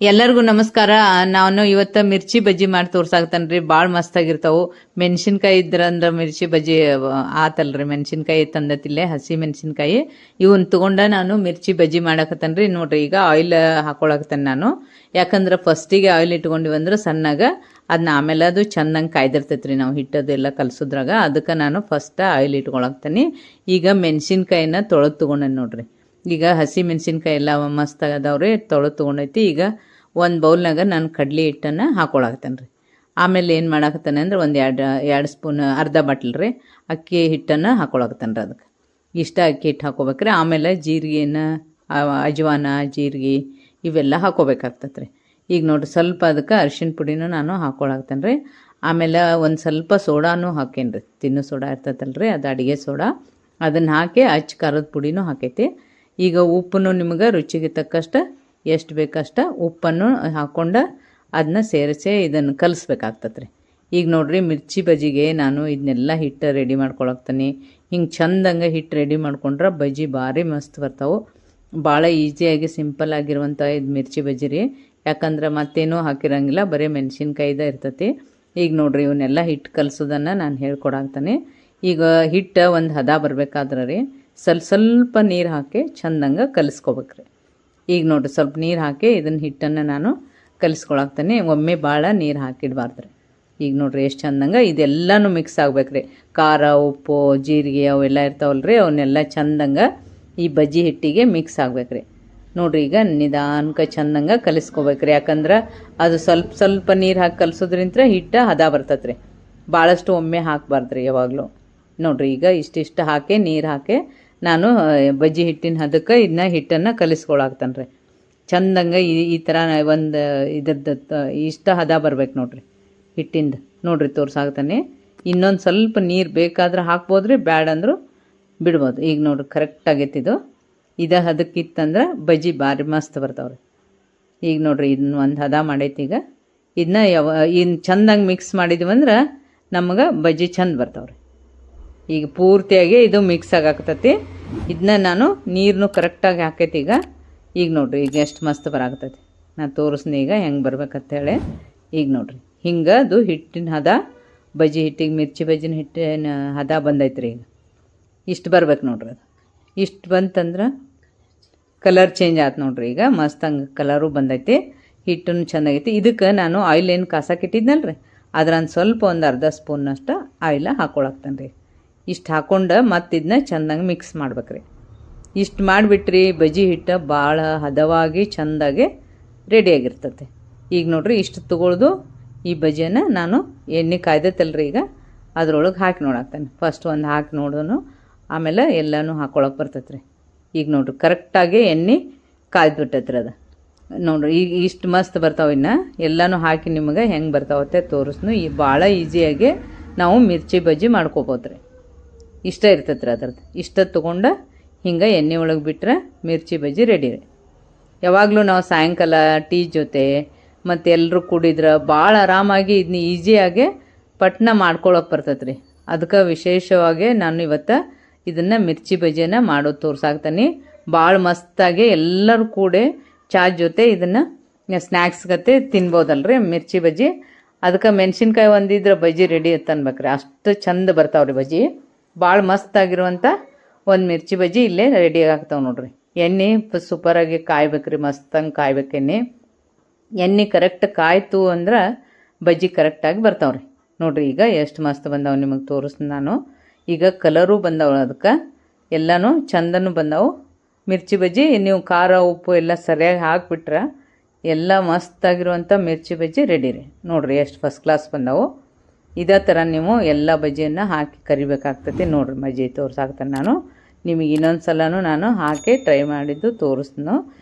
ಎಲ್ಲರಿಗೂ ನಮಸ್ಕಾರ. ನಾನು ಇವತ್ತು ಮಿರ್ಚಿ ಬಜ್ಜಿ ಮಾಡಿ ತೋರ್ಸಾಕತ್ತೇನ್ರಿ. ಭಾಳ ಮಸ್ತಾಗಿರ್ತಾವು. ಮೆಣಸಿನ್ಕಾಯಿ ಇದ್ರಂದ್ರೆ ಮಿರ್ಚಿ ಬಜ್ಜಿ ಆತಲ್ರಿ. ಮೆಣಸಿನ್ಕಾಯಿ ತಂದತಿಲ್ಲೇ ಹಸಿ ಮೆಣಸಿನ್ಕಾಯಿ ಇವನ್ ತಗೊಂಡ ನಾನು ಮಿರ್ಚಿ ಬಜ್ಜಿ ಮಾಡಾಕತ್ತೇನ್ರಿ. ನೋಡ್ರಿ, ಈಗ ಆಯಿಲ್ ಹಾಕೊಳಕತ್ತೇನೆ ನಾನು. ಯಾಕಂದ್ರೆ ಫಸ್ಟಿಗೆ ಆಯಿಲ್ ಇಟ್ಕೊಂಡಿವಂದ್ರೆ ಸಣ್ಣಗ ಅದನ್ನ ಆಮೇಲೆ ಅದು ಚಂದಂಗೆ ಕಾಯ್ದಿರ್ತೈತ್ರಿ. ನಾವು ಹಿಟ್ಟದು ಎಲ್ಲ ಕಲಸೋದ್ರಾಗ ಅದಕ್ಕೆ ನಾನು ಫಸ್ಟ್ ಆಯಿಲ್ ಇಟ್ಕೊಳಕ್ತೇನೆ. ಈಗ ಮೆಣಸಿನ್ಕಾಯಿನ ತೊಳೆದು ತೊಗೊಂಡೇನಿ ನೋಡ್ರಿ. ಈಗ ಹಸಿ ಮೆಣಸಿನ್ಕಾಯಿ ಎಲ್ಲ ಮಸ್ತ್ ಅದಾವ್ರಿ. ತೊಳೆದು ತೊಗೊಂಡೈತಿ. ಈಗ ಒಂದು ಬೌಲ್ನಾಗ ನಾನು ಕಡ್ಲಿ ಹಿಟ್ಟನ್ನು ಹಾಕೊಳಕತ್ತೇನೆ ರೀ. ಆಮೇಲೆ ಏನು ಮಾಡಾಕತ್ತೇನೆ ಅಂದ್ರೆ ಒಂದು ಎರಡು ಸ್ಪೂನ್ ಅರ್ಧ ಬಾಟ್ಲ್ ರೀ ಅಕ್ಕಿ ಹಿಟ್ಟನ್ನು ಹಾಕೊಳಕತ್ತೇನೆ ರೀ. ಅದಕ್ಕೆ ಇಷ್ಟ ಅಕ್ಕಿ ಹಿಟ್ಟು ಹಾಕೋಬೇಕ್ರಿ. ಆಮೇಲೆ ಜೀರಿಗೆನ ಅಜ್ವಾನ ಜೀರಿಗೆ ಇವೆಲ್ಲ ಹಾಕೋಬೇಕಾಗ್ತದೆ ರೀ. ಈಗ ನೋಡಿರಿ, ಸ್ವಲ್ಪ ಅದಕ್ಕೆ ಅರಿಶಿನ ಪುಡಿನೂ ನಾನು ಹಾಕೊಳಕತ್ತೇನೆ ರೀ. ಆಮೇಲೆ ಒಂದು ಸ್ವಲ್ಪ ಸೋಡಾನು ಹಾಕೇನಿ ರೀ. ತಿನ್ನೋ ಸೋಡಾ ಇರ್ತೈತಲ್ರಿ, ಅದು ಅಡುಗೆ ಸೋಡಾ. ಅದನ್ನು ಹಾಕಿ ಖಾರದ ಪುಡಿನೂ ಹಾಕೈತಿ. ಈಗ ಉಪ್ಪನ್ನು ನಿಮ್ಗೆ ರುಚಿಗೆ ತಕ್ಕಷ್ಟು ಎಷ್ಟು ಬೇಕಷ್ಟ ಉಪ್ಪನ್ನು ಹಾಕ್ಕೊಂಡು ಅದನ್ನ ಸೇರಿಸಿ ಇದನ್ನು ಕಲಿಸ್ಬೇಕಾಗ್ತದೆ ರೀ. ಈಗ ನೋಡಿರಿ, ಮಿರ್ಚಿ ಬಜ್ಜಿಗೆ ನಾನು ಇದನ್ನೆಲ್ಲ ಹಿಟ್ಟು ರೆಡಿ ಮಾಡ್ಕೊಳಕ್ತೀನಿ. ಹಿಂಗೆ ಚಂದಂಗೆ ಹಿಟ್ಟು ರೆಡಿ ಮಾಡ್ಕೊಂಡ್ರೆ ಬಜ್ಜಿ ಭಾರಿ ಮಸ್ತ್ ಬರ್ತಾವೆ. ಭಾಳ ಈಸಿಯಾಗಿ ಸಿಂಪಲ್ ಆಗಿರುವಂಥ ಇದು ಮಿರ್ಚಿ ಬಜ್ಜಿ ರೀ. ಯಾಕಂದ್ರೆ ಮತ್ತೇನೂ ಹಾಕಿರಂಗಿಲ್ಲ, ಬರೀ ಮೆಣಸಿನ್ಕಾಯ್ದ ಇರ್ತೈತಿ. ಈಗ ನೋಡಿರಿ, ಇವನ್ನೆಲ್ಲ ಹಿಟ್ಟು ಕಲಿಸೋದನ್ನು ನಾನು ಹೇಳ್ಕೊಡಾಕ್ತಾನೆ. ಈಗ ಹಿಟ್ಟು ಒಂದು ಹದ ಬರಬೇಕಾದ್ರೆ ರೀ ಸ್ವಲ್ಪ ನೀರು ಹಾಕಿ ಚಂದಂಗೆ ಕಲಿಸ್ಕೋಬೇಕ್ರಿ. ಈಗ ನೋಡಿರಿ, ಸ್ವಲ್ಪ ನೀರು ಹಾಕಿ ಇದನ್ನು ಹಿಟ್ಟನ್ನು ನಾನು ಕಲಿಸ್ಕೊಳಕ್ತಾನೆ. ಒಮ್ಮೆ ಭಾಳ ನೀರು ಹಾಕಿಡ್ಬಾರ್ದು ರೀ. ಈಗ ನೋಡಿರಿ ಎಷ್ಟು ಚಂದಂಗೆ ಇದೆಲ್ಲನೂ ಮಿಕ್ಸ್ ಆಗ್ಬೇಕ್ರಿ. ಖಾರ, ಉಪ್ಪು, ಜೀರಿಗೆ ಅವೆಲ್ಲ ಇರ್ತಾವಲ್ರಿ, ಅವನ್ನೆಲ್ಲ ಚಂದಂಗೆ ಈ ಬಜ್ಜಿ ಹಿಟ್ಟಿಗೆ ಮಿಕ್ಸ್ ಆಗ್ಬೇಕ್ರಿ. ನೋಡಿರಿ, ಈಗ ನಿಧಾನಕ್ಕೆ ಚಂದಂಗೆ ಕಲಿಸ್ಕೋಬೇಕ್ರಿ. ಯಾಕಂದ್ರೆ ಅದು ಸ್ವಲ್ಪ ನೀರು ಹಾಕಿ ಕಲಿಸೋದ್ರಿಂತ ಹಿಟ್ಟು ಹದ ಬರ್ತೈತೆ ರೀ. ಭಾಳಷ್ಟು ಒಮ್ಮೆ ಹಾಕಬಾರ್ದು ರೀ ಯಾವಾಗಲೂ. ನೋಡಿರಿ, ಈಗ ಇಷ್ಟಿಷ್ಟು ಹಾಕಿ ನೀರು ಹಾಕಿ ನಾನು ಬಜ್ಜಿ ಹಿಟ್ಟಿನ ಹದಕ್ಕೆ ಇದನ್ನ ಹಿಟ್ಟನ್ನು ಕಲಿಸ್ಕೊಳಾಕ್ತಾನೆ ರೀ. ಚಂದಂಗೆ ಈ ಥರ ಒಂದು ಇದ್ರದ್ದು ಇಷ್ಟ ಹದ ಬರ್ಬೇಕು ನೋಡಿರಿ ಹಿಟ್ಟಿಂದು. ನೋಡಿರಿ, ತೋರ್ಸಾಕ್ತಾನೆ. ಇನ್ನೊಂದು ಸ್ವಲ್ಪ ನೀರು ಬೇಕಾದ್ರೆ ಹಾಕ್ಬೋದು ರೀ, ಬ್ಯಾಡ ಅಂದರೂ ಬಿಡ್ಬೋದು. ಈಗ ನೋಡಿರಿ, ಕರೆಕ್ಟ್ ಆಗೈತಿದು. ಇದು ಹದಕ್ಕಿತ್ತಂದ್ರೆ ಬಜ್ಜಿ ಭಾರಿ ಮಸ್ತ್ ಬರ್ತಾವ್ರಿ. ಈಗ ನೋಡಿರಿ, ಇದನ್ನ ಒಂದು ಹದ ಮಾಡೈತಿ. ಈಗ ಇದನ್ನ ಇನ್ನು ಚಂದಂಗೆ ಮಿಕ್ಸ್ ಮಾಡಿದ್ವಂದ್ರೆ ನಮಗೆ ಬಜ್ಜಿ ಚಂದ ಬರ್ತಾವ್ರಿ. ಈಗ ಪೂರ್ತಿಯಾಗಿ ಇದು ಮಿಕ್ಸ್ ಆಗಾಕತ್ತೈತಿ. ಇದನ್ನ ನಾನು ನೀರನ್ನು ಕರೆಕ್ಟಾಗಿ ಹಾಕೈತಿ. ಈಗ ನೋಡಿರಿ, ಈಗ ಎಷ್ಟು ಮಸ್ತ್ ಬರಾಕತ್ತೈತಿ. ನಾನು ತೋರಿಸ್ನಿ ಈಗ ಹೆಂಗೆ ಬರ್ಬೇಕಂತೇಳಿ. ಈಗ ನೋಡಿರಿ, ಹಿಂಗೆ ಅದು ಹಿಟ್ಟಿನ ಹದ, ಬಜ್ಜಿ ಹಿಟ್ಟಿಗೆ ಮಿರ್ಚಿ ಬಜ್ಜಿನ ಹಿಟ್ಟಿನ ಹದ ಬಂದೈತ್ರಿ. ಈಗ ಇಷ್ಟು ಬರ್ಬೇಕು ನೋಡ್ರಿ. ಅದು ಇಷ್ಟು ಬಂತಂದ್ರೆ ಕಲರ್ ಚೇಂಜ್ ಆಯ್ತು ನೋಡ್ರಿ. ಈಗ ಮಸ್ತ್ ಹಂಗೆ ಕಲರು ಬಂದೈತಿ, ಹಿಟ್ಟನ್ನು ಚೆಂದಾಗೈತಿ. ಇದಕ್ಕೆ ನಾನು ಆಯಿಲ್ ಏನು ಕಾಸಕ್ಕಿಟ್ಟಿದ್ನಲ್ಲ ರೀ, ಅದ್ರಂದು ಸ್ವಲ್ಪ ಒಂದು ಅರ್ಧ ಸ್ಪೂನ್ನಷ್ಟು ಆಯಿಲ್ ಹಾಕ್ಕೊಳಕ್ತಾನೆ ರೀ. ಇಷ್ಟು ಹಾಕ್ಕೊಂಡು ಮತ್ತು ಇದನ್ನ ಚೆಂದಂಗೆ ಮಿಕ್ಸ್ ಮಾಡ್ಬೇಕ್ರಿ. ಇಷ್ಟು ಮಾಡಿಬಿಟ್ರಿ ಬಜ್ಜಿ ಹಿಟ್ಟು ಭಾಳ ಹದವಾಗಿ ಚೆಂದಾಗಿ ರೆಡಿಯಾಗಿರ್ತೈತೆ. ಈಗ ನೋಡಿರಿ, ಇಷ್ಟು ತೊಗೊಳ್ದು ಈ ಬಜ್ಜಿಯನ್ನು ನಾನು ಎಣ್ಣೆ ಕಾಯ್ದೈತಲ್ರಿ, ಈಗ ಅದ್ರೊಳಗೆ ಹಾಕಿ ನೋಡಾಕ್ತಾನೆ. ಫಸ್ಟ್ ಒಂದು ಹಾಕಿ ನೋಡೋನು, ಆಮೇಲೆ ಎಲ್ಲನೂ ಹಾಕ್ಕೊಳಕ್ಕೆ ಬರ್ತೈತೆ ರೀ. ಈಗ ನೋಡಿರಿ, ಕರೆಕ್ಟಾಗಿ ಎಣ್ಣೆ ಕಾಯ್ದುಬಿಟ್ಟೈತ್ರಿ. ಅದು ನೋಡಿರಿ, ಈಗ ಇಷ್ಟು ಮಸ್ತ್ ಬರ್ತಾವೆ. ಇನ್ನು ಎಲ್ಲನೂ ಹಾಕಿ ನಿಮಗೆ ಹೆಂಗೆ ಬರ್ತಾವತ್ತೆ ತೋರಿಸ್ನು. ಈ ಭಾಳ ಈಸಿಯಾಗಿ ನಾವು ಮಿರ್ಚಿ ಬಜ್ಜಿ ಮಾಡ್ಕೋಬೋದು ರೀ. ಇಷ್ಟ ಇರ್ತೈತೆ ರೀ ಅದ್ರದ್ದು. ಇಷ್ಟ ತೊಗೊಂಡು ಹಿಂಗೆ ಎಣ್ಣೆ ಒಳಗೆ ಬಿಟ್ಟರೆ ಮಿರ್ಚಿ ಬಜ್ಜಿ ರೆಡಿ ರೀ. ಯಾವಾಗಲೂ ನಾವು ಸಾಯಂಕಾಲ ಟೀ ಜೊತೆ ಮತ್ತು ಎಲ್ಲರೂ ಕೂಡಿದ್ರೆ ಭಾಳ ಆರಾಮಾಗಿ ಇದನ್ನ ಈಸಿಯಾಗಿ ಪಟ್ನ ಮಾಡ್ಕೊಳಕ್ಕೆ ಬರ್ತೈತೆ ರೀ. ಅದಕ್ಕೆ ವಿಶೇಷವಾಗಿ ನಾನು ಇವತ್ತು ಇದನ್ನು ಮಿರ್ಚಿ ಬಜ್ಜಿಯನ್ನು ಮಾಡೋದು ತೋರ್ಸಾಕ್ತಾನೆ. ಭಾಳ ಮಸ್ತಾಗಿ ಎಲ್ಲರೂ ಕೂಡಿ ಚಾ ಜೊತೆ ಇದನ್ನು ಸ್ನ್ಯಾಕ್ಸ್ ಗತೆ ತಿನ್ಬೋದಲ್ರಿ ಮಿರ್ಚಿ ಬಜ್ಜಿ. ಅದಕ್ಕೆ ಮೆಣಸಿನ್ಕಾಯಿ ಒಂದಿದ್ರೆ ಬಜ್ಜಿ ರೆಡಿ ಅಂತ ಅನ್ಬೇಕ್ರಿ. ಅಷ್ಟು ಚಂದ ಬರ್ತಾವ್ರಿ ಬಜ್ಜಿ. ಭಾಳ ಮಸ್ತಾಗಿರುವಂಥ ಒಂದು ಮಿರ್ಚಿ ಬಜ್ಜಿ ಇಲ್ಲೇ ರೆಡಿ ಆಗ್ತಾವೆ ನೋಡ್ರಿ. ಎಣ್ಣೆ ಸೂಪರಾಗಿ ಕಾಯ್ಬೇಕ್ರಿ, ಮಸ್ತಂಗೆ ಕಾಯ್ಬೇಕು ಎಣ್ಣೆ. ಎಣ್ಣೆ ಕರೆಕ್ಟ್ ಕಾಯ್ತು ಅಂದ್ರೆ ಬಜ್ಜಿ ಕರೆಕ್ಟಾಗಿ ಬರ್ತಾವ್ರಿ. ನೋಡಿರಿ, ಈಗ ಎಷ್ಟು ಮಸ್ತ್ ಬಂದಾವೆ ನಿಮಗೆ ತೋರಿಸ್ತೀನಿ ನಾನು. ಈಗ ಕಲರು ಬಂದವು, ಅದಕ್ಕೆ ಎಲ್ಲನೂ ಚಂದನೂ ಬಂದವು ಮಿರ್ಚಿ ಬಜ್ಜಿ. ನೀವು ಖಾರ ಉಪ್ಪು ಎಲ್ಲ ಸರಿಯಾಗಿ ಹಾಕಿಬಿಟ್ರೆ ಎಲ್ಲ ಮಸ್ತಾಗಿರುವಂಥ ಮಿರ್ಚಿ ಬಜ್ಜಿ ರೆಡಿ ರೀ. ನೋಡಿರಿ, ಎಷ್ಟು ಫಸ್ಟ್ ಕ್ಲಾಸ್ ಬಂದವು. ಇದೇ ಥರ ನೀವು ಎಲ್ಲ ಬಜ್ಜಿಯನ್ನು ಹಾಕಿ ಕರಿಬೇಕಾಗ್ತೈತಿ. ನೋಡಿರಿ, ಬಜ್ಜಿ ತೋರ್ಸಾಕ್ತಾನೆ ನಾನು ನಿಮಗೆ. ಇನ್ನೊಂದು ಸಲನೂ ನಾನು ಹಾಕಿ ಟ್ರೈ ಮಾಡಿದ್ದು ತೋರಿಸ್ನು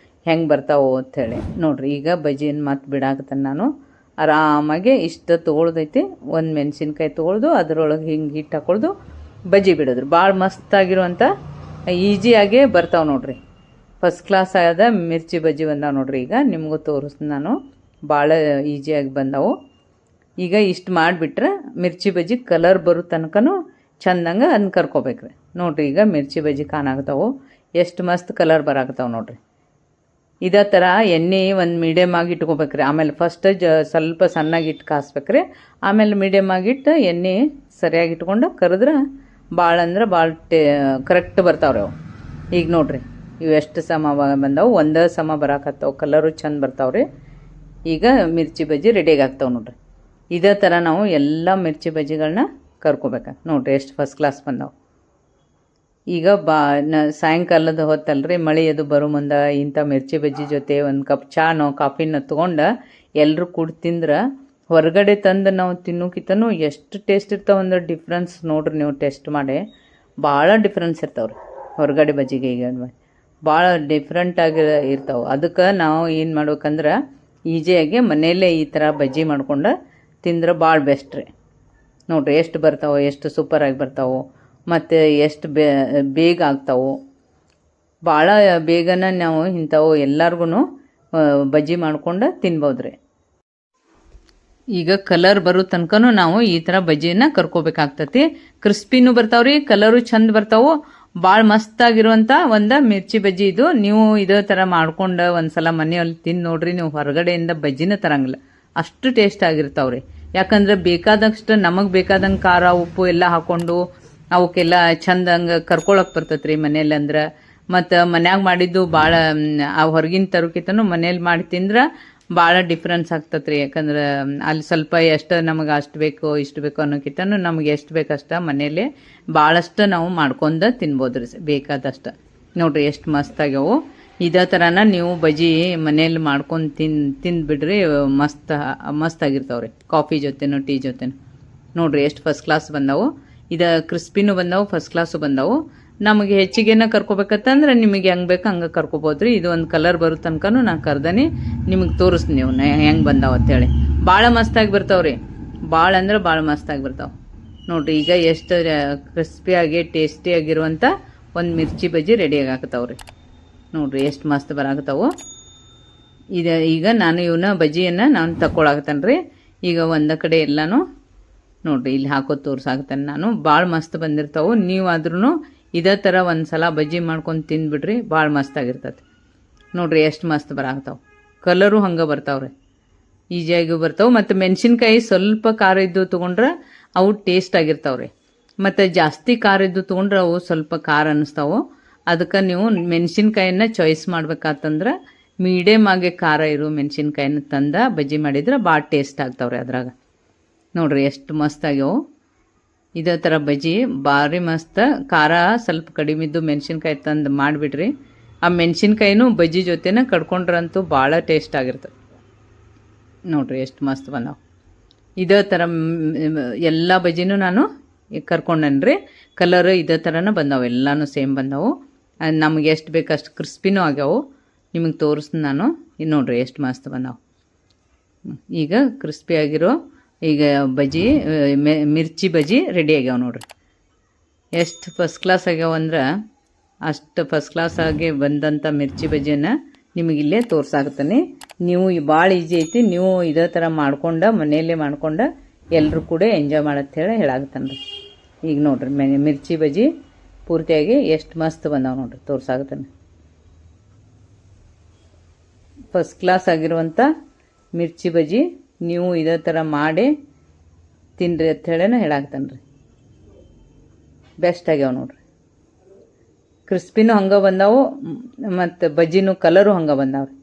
ಹೆಂಗೆ ಬರ್ತಾವೆ ಅಂಥೇಳಿ. ನೋಡಿರಿ, ಈಗ ಬಜ್ಜಿಯನ್ನು ಮತ್ತೆ ಬಿಡಾಕ್ತಾನೆ ನಾನು. ಆರಾಮಾಗಿ ಇಷ್ಟು ತೊಗೊಳ್ದೈತಿ. ಒಂದು ಮೆಣಸಿನ್ಕಾಯಿ ತೊಗೊಳ್ದು ಅದರೊಳಗೆ ಹಿಂಗೆ ಹಿಟ್ಟು ಹಾಕೊಳ್ದು ಬಜ್ಜಿ ಬಿಡೋದ್ರಿ. ಭಾಳ ಮಸ್ತಾಗಿರುವಂಥ ಈಸಿಯಾಗೇ ಬರ್ತಾವೆ ನೋಡಿರಿ. ಫಸ್ಟ್ ಕ್ಲಾಸ್ ಆದ ಮಿರ್ಚಿ ಬಜ್ಜಿ ಬಂದಾವೆ ನೋಡಿರಿ. ಈಗ ನಿಮಗೂ ತೋರಿಸ್ತೀನಿ ನಾನು, ಭಾಳ ಈಸಿಯಾಗಿ ಬಂದವು. ಈಗ ಇಷ್ಟು ಮಾಡಿಬಿಟ್ರೆ ಮಿರ್ಚಿ ಬಜ್ಜಿ ಕಲರ್ ಬರೋ ತನಕನೂ ಚಂದಂಗೆ ಅದನ್ನ ಕರ್ಕೋಬೇಕ್ರಿ. ನೋಡಿರಿ, ಈಗ ಮಿರ್ಚಿ ಬಜ್ಜಿ ಕಾಣಾಗ್ತಾವೆ, ಎಷ್ಟು ಮಸ್ತ್ ಕಲರ್ ಬರಾಕತ್ತಾವೆ ನೋಡಿರಿ. ಇದೇ ಥರ ಎಣ್ಣೆ ಒಂದು ಮೀಡಿಯಮ್ ಆಗಿ ಇಟ್ಕೋಬೇಕ್ರಿ. ಆಮೇಲೆ ಫಸ್ಟ್ ಸ್ವಲ್ಪ ಸಣ್ಣಗೆ ಇಟ್ಟು ಕಾಸ್ಬೇಕ್ರಿ. ಆಮೇಲೆ ಮೀಡಿಯಮ್ ಆಗಿಟ್ಟು ಎಣ್ಣೆ ಸರಿಯಾಗಿ ಇಟ್ಕೊಂಡು ಕರೆದ್ರೆ ಭಾಳ ಅಂದ್ರೆ ಭಾಳ ಕರೆಕ್ಟ್ ಬರ್ತಾವ್ರಿ ಅವು. ಈಗ ನೋಡ್ರಿ ಇವು ಎಷ್ಟು ಸಮ ಬಂದಾವು, ಒಂದೇ ಸಮ ಬರಾಕತ್ತಾವ, ಕಲರು ಚಂದ ಬರ್ತಾವ್ರಿ. ಈಗ ಮಿರ್ಚಿ ಬಜ್ಜಿ ರೆಡಿಯಾಗಿ ಆಗ್ತಾವೆ ನೋಡ್ರಿ. ಇದೇ ಥರ ನಾವು ಎಲ್ಲ ಮಿರ್ಚಿ ಬಜ್ಜಿಗಳನ್ನ ಕರ್ಕೋಬೇಕು ನೋಡ್ರಿ. ಎಷ್ಟು ಫಸ್ಟ್ ಕ್ಲಾಸ್ ಬಂದಾವೆ. ಈಗ ಸಾಯಂಕಾಲದ ಹೊತ್ತಲ್ರಿ, ಮಳೆ ಅದು ಬರೋ ಮುಂದೆ ಇಂಥ ಮಿರ್ಚಿ ಬಜ್ಜಿ ಜೊತೆ ಒಂದು ಕಪ್ ಚಾನೋ ಕಾಫಿನ ತೊಗೊಂಡು ಎಲ್ಲರೂ ಕೂಡ ತಿಂದ್ರೆ ಹೊರಗಡೆ ತಂದು ನಾವು ತಿನ್ನೋಕ್ಕಿಂತನೂ ಎಷ್ಟು ಟೇಸ್ಟ್ ಇರ್ತಾವೆ ಅಂದ್ರೆ ಡಿಫ್ರೆನ್ಸ್ ನೋಡ್ರಿ. ನೀವು ಟೇಸ್ಟ್ ಮಾಡಿ ಭಾಳ ಡಿಫ್ರೆನ್ಸ್ ಇರ್ತಾವ್ರಿ ಹೊರಗಡೆ ಬಜ್ಜಿಗೆ. ಈಗ ಭಾಳ ಡಿಫ್ರೆಂಟಾಗಿ ಇರ್ತಾವೆ. ಅದಕ್ಕೆ ನಾವು ಏನು ಮಾಡ್ಬೇಕಂದ್ರೆ ಈಜಿಯಾಗಿ ಮನೆಯಲ್ಲೇ ಈ ಥರ ಬಜ್ಜಿ ಮಾಡ್ಕೊಂಡು ತಿಂದ್ರೆ ಭಾಳ ಬೆಸ್ಟ್ ರೀ. ನೋಡಿರಿ ಎಷ್ಟು ಬರ್ತಾವೆ, ಎಷ್ಟು ಸೂಪರಾಗಿ ಬರ್ತಾವೆ, ಮತ್ತು ಎಷ್ಟು ಬೇಗ ಆಗ್ತಾವೆ. ಭಾಳ ಬೇಗನೆ ನಾವು ಇಂಥವು ಎಲ್ಲರಿಗೂ ಬಜ್ಜಿ ಮಾಡ್ಕೊಂಡು ತಿನ್ಬೋದು ರೀ. ಈಗ ಕಲರ್ ಬರೋ ತನಕನೂ ನಾವು ಈ ಥರ ಬಜ್ಜಿನ ಕರ್ಕೋಬೇಕಾಗ್ತತಿ. ಕ್ರಿಸ್ಪಿನೂ ಬರ್ತಾವ್ರಿ, ಕಲರು ಚಂದ ಬರ್ತಾವೆ. ಭಾಳ ಮಸ್ತಾಗಿರುವಂಥ ಒಂದು ಮಿರ್ಚಿ ಬಜ್ಜಿ ಇದು. ನೀವು ಇದೇ ಥರ ಮಾಡ್ಕೊಂಡು ಒಂದ್ಸಲ ಮನೆಯಲ್ಲಿ ತಿಂದು ನೋಡ್ರಿ. ನೀವು ಹೊರಗಡೆಯಿಂದ ಬಜ್ಜಿನ ತರಂಗಿಲ್ಲ, ಅಷ್ಟು ಟೇಸ್ಟ್ ಆಗಿರ್ತಾವ್ರಿ. ಯಾಕಂದ್ರೆ ಬೇಕಾದಷ್ಟು ನಮಗೆ ಬೇಕಾದಂಗೆ ಖಾರ ಉಪ್ಪು ಎಲ್ಲ ಹಾಕ್ಕೊಂಡು ಅವಕ್ಕೆಲ್ಲ ಚಂದಂಗೆ ಕರ್ಕೊಳಕ್ಕೆ ಬರ್ತೈತೆ ರೀ ಮನೇಲಿ. ಅಂದ್ರೆ ಮತ್ತು ಮನ್ಯಾಗ ಮಾಡಿದ್ದು ಭಾಳ ಹೊರಗಿನ ತರೋಕ್ಕಿಂತನೂ ಮನೇಲಿ ಮಾಡಿ ತಿಂದ್ರೆ ಭಾಳ ಡಿಫ್ರೆನ್ಸ್ ಆಗ್ತದೆ ರೀ. ಯಾಕಂದ್ರೆ ಅಲ್ಲಿ ಸ್ವಲ್ಪ ಎಷ್ಟು ನಮಗೆ ಅಷ್ಟು ಬೇಕು ಇಷ್ಟು ಬೇಕು ಅನ್ನೋಕ್ಕಿಂತನೂ ನಮಗೆ ಎಷ್ಟು ಬೇಕಷ್ಟು ಮನೇಲಿ ಭಾಳಷ್ಟು ನಾವು ಮಾಡ್ಕೊಂಡು ತಿನ್ಬೋದು ರೀ ಬೇಕಾದಷ್ಟು. ನೋಡಿರಿ ಎಷ್ಟು ಮಸ್ತಾಗ್ಯಾವು. ಇದೇ ಥರನ ನೀವು ಬಜ್ಜಿ ಮನೇಲಿ ಮಾಡ್ಕೊಂಡು ತಿಂದುಬಿಡ್ರಿ, ಮಸ್ತಾಗಿರ್ತಾವ್ರಿ ಕಾಫಿ ಜೊತೆನೂ ಟೀ ಜೊತೆನೂ. ನೋಡಿರಿ ಎಷ್ಟು ಫಸ್ಟ್ ಕ್ಲಾಸ್ ಬಂದವು. ಇದು ಕ್ರಿಸ್ಪಿನೂ ಬಂದವು, ಫಸ್ಟ್ ಕ್ಲಾಸು ಬಂದವು. ನಮಗೆ ಹೆಚ್ಚಿಗೆನ ಕರ್ಕೋಬೇಕಂತಂದ್ರೆ ನಿಮಗೆ ಹೆಂಗೆ ಬೇಕು ಹಂಗೆ ಕರ್ಕೋಬೋದು ರೀ. ಇದು ಒಂದು ಕಲರ್ ಬರೋ ತನಕನೂ ನಾನು ಕರ್ದನಿ ನಿಮಗೆ ತೋರಿಸ್ತೀನಿ ನೀವು ಹೆಂಗೆ ಬಂದಾವ ಅಂತೇಳಿ. ಭಾಳ ಮಸ್ತಾಗಿ ಬರ್ತಾವ್ರಿ, ಭಾಳ ಅಂದ್ರೆ ಭಾಳ ಮಸ್ತಾಗಿ ಬರ್ತಾವೆ ನೋಡಿರಿ. ಈಗ ಎಷ್ಟು ಕ್ರಿಸ್ಪಿಯಾಗಿ ಟೇಸ್ಟಿಯಾಗಿರುವಂಥ ಒಂದು ಮಿರ್ಚಿ ಬಜ್ಜಿ ರೆಡಿಯಾಗಿ ಹಾಕ್ತಾವ್ರಿ. ನೋಡಿರಿ ಎಷ್ಟು ಮಸ್ತ್ ಬರಾಕತ್ತಾವು. ಈಗ ನಾನು ಇವನ್ನ ಬಜ್ಜಿಯನ್ನು ನಾನು ತಗೊಳಕತ್ತೇನೆ ರೀ. ಈಗ ಒಂದು ಕಡೆ ಎಲ್ಲನೂ ನೋಡಿರಿ ಇಲ್ಲಿ ಹಾಕೋದು ತೋರ್ಸಾಕತ್ತೇನೆ ನಾನು. ಭಾಳ ಮಸ್ತ್ ಬಂದಿರ್ತಾವೆ. ನೀವು ಆದ್ರೂ ಇದೇ ಥರ ಒಂದು ಸಲ ಬಜ್ಜಿ ಮಾಡ್ಕೊಂಡು ತಿಂದುಬಿಡ್ರಿ, ಭಾಳ ಮಸ್ತಾಗಿರ್ತದೆ. ನೋಡಿರಿ ಎಷ್ಟು ಮಸ್ತ್ ಬರಾಕತ್ತಾವೆ. ಕಲರು ಹಂಗೆ ಬರ್ತಾವ್ರಿ, ಈಜಿಯಾಗಿ ಬರ್ತಾವೆ. ಮತ್ತು ಮೆಣಸಿನ್ಕಾಯಿ ಸ್ವಲ್ಪ ಖಾರ ಇದ್ದು ತೊಗೊಂಡ್ರೆ ಅವು ಟೇಸ್ಟ್ ಆಗಿರ್ತಾವ್ರಿ. ಮತ್ತು ಜಾಸ್ತಿ ಖಾರ ಇದ್ದು ತೊಗೊಂಡ್ರೆ ಅವು ಸ್ವಲ್ಪ ಖಾರ ಅನ್ನಿಸ್ತಾವೆ. ಅದಕ್ಕೆ ನೀವು ಮೆಣಸಿನ್ಕಾಯಿನ ಚಾಯ್ಸ್ ಮಾಡ್ಬೇಕಾತಂದ್ರೆ ಮೀಡಿಯಮ್ ಆಗಿ ಖಾರ ಇರೋ ಮೆಣಸಿನ್ಕಾಯಿನ ತಂದು ಬಜ್ಜಿ ಮಾಡಿದ್ರೆ ಭಾಳ ಟೇಸ್ಟ್ ಆಗ್ತಾವ್ರಿ ಅದ್ರಾಗ. ನೋಡಿರಿ ಎಷ್ಟು ಮಸ್ತ್ ಆಗ್ಯಾವು. ಇದೇ ಥರ ಬಜ್ಜಿ ಭಾರಿ ಮಸ್ತ್. ಖಾರ ಸ್ವಲ್ಪ ಕಡಿಮಿದ್ದು ಮೆಣಸಿನ್ಕಾಯಿ ತಂದು ಮಾಡಿಬಿಡ್ರಿ. ಆ ಮೆಣಸಿನ್ಕಾಯಿನೂ ಬಜ್ಜಿ ಜೊತೆನ ಕಡ್ಕೊಂಡ್ರಂತೂ ಭಾಳ ಟೇಸ್ಟ್ ಆಗಿರ್ತದೆ. ನೋಡಿರಿ ಎಷ್ಟು ಮಸ್ತ್ ಬಂದಾವೆ. ಇದೇ ಥರ ಎಲ್ಲ ಬಜ್ಜಿನೂ ನಾನು ಕರ್ಕೊಂಡೇನ್ರಿ. ಕಲರ್ ಇದೇ ಥರನ ಬಂದಾವೆ, ಎಲ್ಲನೂ ಸೇಮ್ ಬಂದವು. ನಮಗೆ ಎಷ್ಟು ಬೇಕು ಅಷ್ಟು ಕ್ರಿಸ್ಪಿನೂ ಆಗ್ಯಾವು. ನಿಮಗೆ ತೋರಿಸ್ತೀನಿ ನಾನು. ನೋಡಿರಿ ಎಷ್ಟು ಮಸ್ತ್ ಬಂದಾವೆ. ಈಗ ಕ್ರಿಸ್ಪಿ ಆಗಿರೋ ಈಗ ಬಜ್ಜಿ ಮಿರ್ಚಿ ಬಜ್ಜಿ ರೆಡಿ ಆಗ್ಯಾವ ನೋಡ್ರಿ. ಎಷ್ಟು ಫಸ್ಟ್ ಕ್ಲಾಸ್ ಆಗ್ಯಾವ ಅಂದ್ರೆ ಅಷ್ಟು ಫಸ್ಟ್ ಕ್ಲಾಸ್ ಆಗಿ ಬಂದಂಥ ಮಿರ್ಚಿ ಬಜ್ಜಿಯನ್ನು ನಿಮಗಿಲ್ಲೇ ತೋರ್ಸಾಕತ್ತೀನಿ. ನೀವು ಭಾಳ ಈಜಿ ಐತಿ. ನೀವು ಇದೇ ಥರ ಮಾಡ್ಕೊಂಡು ಮನೆಯಲ್ಲೇ ಮಾಡ್ಕೊಂಡು ಎಲ್ಲರೂ ಕೂಡ ಎಂಜಾಯ್ ಮಾಡತ್ತೇಳಿ ಹೇಳಾಕತ್ತಾನೆ ರೀ. ಈಗ ನೋಡ್ರಿ ಮಿರ್ಚಿ ಬಜ್ಜಿ ಪೂರ್ತಿಯಾಗಿ ಎಷ್ಟು ಮಸ್ತ್ ಬಂದಾವ ನೋಡ್ರಿ, ತೋರ್ಸಾಕತ್ತಾನೆ. ಫಸ್ಟ್ ಕ್ಲಾಸ್ ಆಗಿರುವಂಥ ಮಿರ್ಚಿ ಬಜ್ಜಿ ನೀವು ಇದೇ ಥರ ಮಾಡಿ ತಿನ್ನಿರಿ ಅಂತ ಹೇಳೇನ ಹೇಳಾಕ್ತಾನೆ ರೀ. ಬೆಸ್ಟ್ ಆಗ್ಯಾವ ನೋಡ್ರಿ. ಕ್ರಿಸ್ಪಿನೂ ಹಂಗೆ ಬಂದಾವು ಮತ್ತು ಬಜ್ಜಿನೂ ಕಲರು ಹಂಗೆ ಬಂದಾವ್ರಿ.